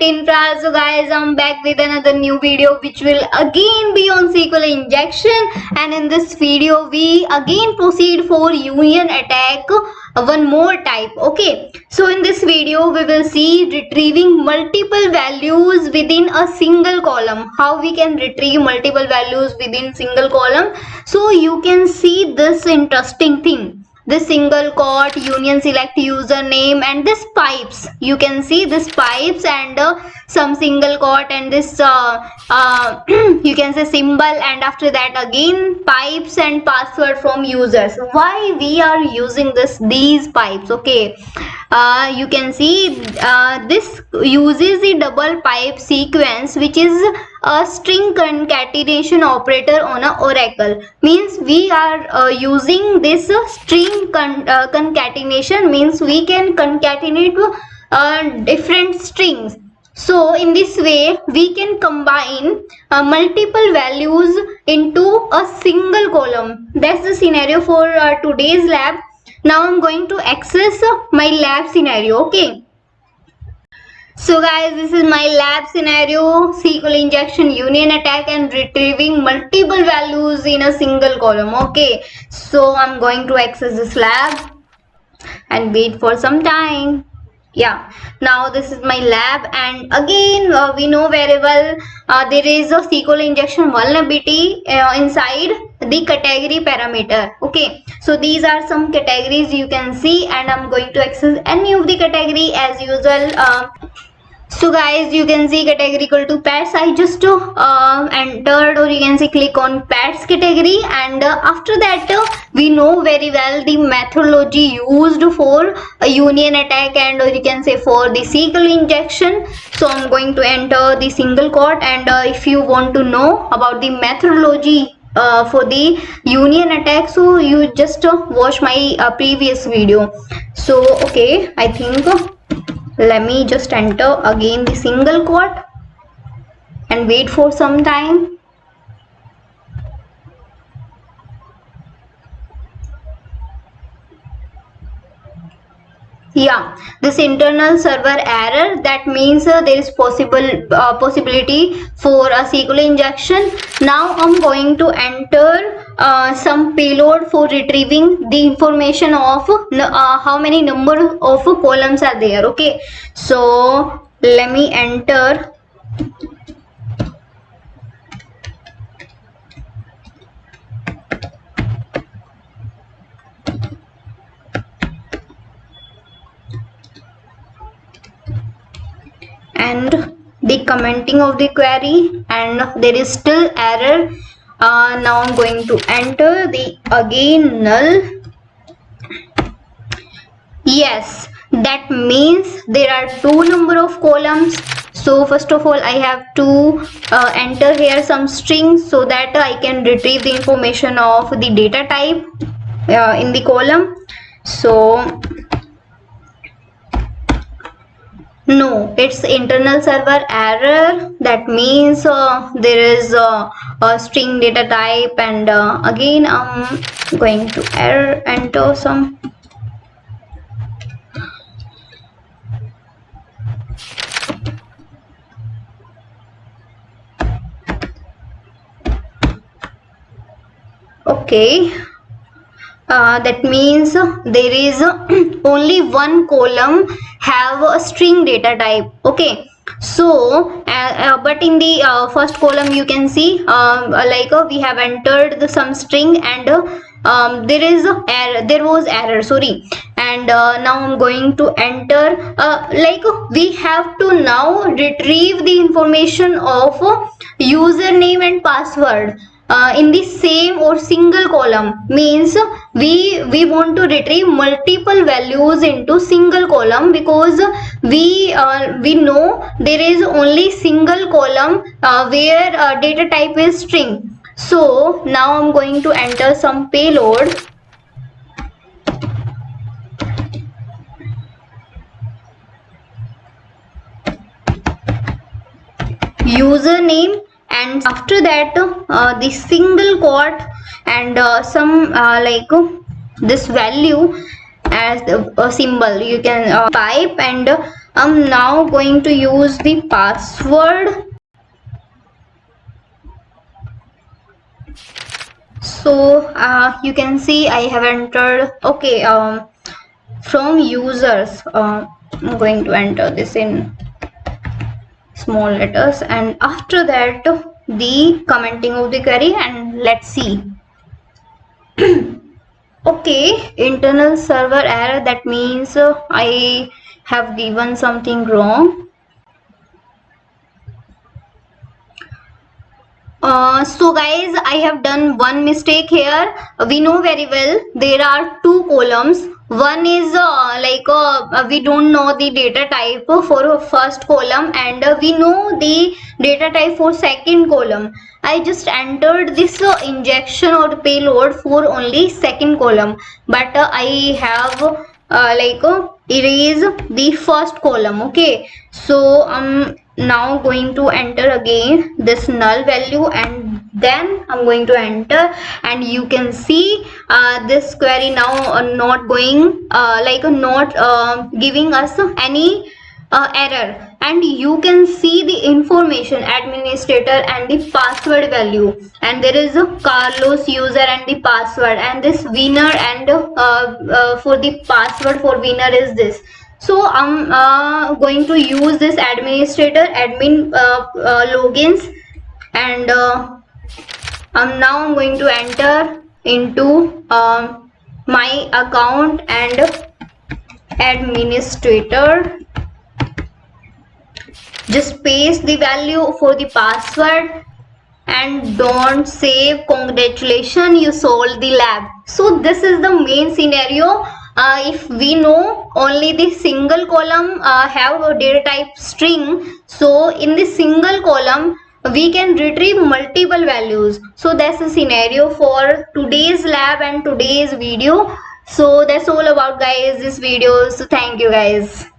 infra. So guys, I'm back with another new video which will again be on Sql injection, and in this video we again proceed for union attack, one more type. Okay, so in this video we will see retrieving multiple values within a single column. How we can retrieve multiple values within single column. So you can see this interesting thing, this single quote, union select username, and this pipes. You can see this pipes and some single quote and this you can say symbol, and after that again pipes and password from users. Why we are using these pipes? Okay, you can see this uses the double pipe sequence, which is a string concatenation operator on a oracle. Means we are using this string concatenation, means we can concatenate different strings. So in this way we can combine multiple values into a single column. That's the scenario for today's lab. Now I'm going to access my lab scenario. Okay, so guys, this is my lab scenario, Sql injection union attack and retrieving multiple values in a single column. Okay, so I'm going to access this lab and wait for some time. Yeah, now this is my lab, and again we know very well there is a Sql injection vulnerability inside the category parameter. Okay, so these are some categories you can see, and I'm going to access any of the category as usual. So guys, you can see category equal to pets. I just entered, or you can say click on pets category, and after that we know very well the methodology used for a union attack, and or you can say for the Sql injection. So I'm going to enter the single quote, and if you want to know about the methodology for the union attack, so you just watch my previous video. So okay, I think let me just enter again the single quote and wait for some time. Yeah, this internal server error, that means there is possibility for a Sql injection. Now I'm going to enter some payload for retrieving the information of how many number of columns are there. Okay, so let me enter and the commenting of the query, and there is still error. Now I'm going to enter the again null. Yes, that means there are two number of columns. So first of all I have to enter here some strings so that I can retrieve the information of the data type in the column. So no, it's internal server error. That means there is a string data type, and again I'm going to enter some. Okay, that means there is only one column have a string data type. Okay, so but in the first column you can see we have entered some string, and there was error, sorry. And now I'm going to enter we have to now retrieve the information of username and password in the same or single column. Means we want to retrieve multiple values into single column, because we know there is only single column where data type is string. So now I'm going to enter some payload. Username, and after that the single quote, and some this value as a symbol. You can pipe, and I'm now going to use the password. So you can see I have entered. Okay, from users, I'm going to enter this in small letters, and after that the commenting of the query, and let's see. Okay, internal server error, that means I have given something wrong. So guys, I have done one mistake here. We know very well there are two columns. One is we don't know the data type for first column, and we know the data type for second column. I just entered this injection or payload for only second column, but I have erase the first column. Okay, so now going to enter again this null value, and then I'm going to enter, and you can see this query now not going not giving us any error, and you can see the information administrator and the password value, and there is a Carlos user and the password, and this winner, and for the password for winner is this. So I'm going to use this administrator admin logins, and I'm going to enter into my account and administrator. Just paste the value for the password, and don't save congratulations, you solved the lab. So this is the main scenario. If we know only the single column have a data type string, so in the single column we can retrieve multiple values. So that's the scenario for today's lab and today's video. So that's all about guys this video. So thank you guys.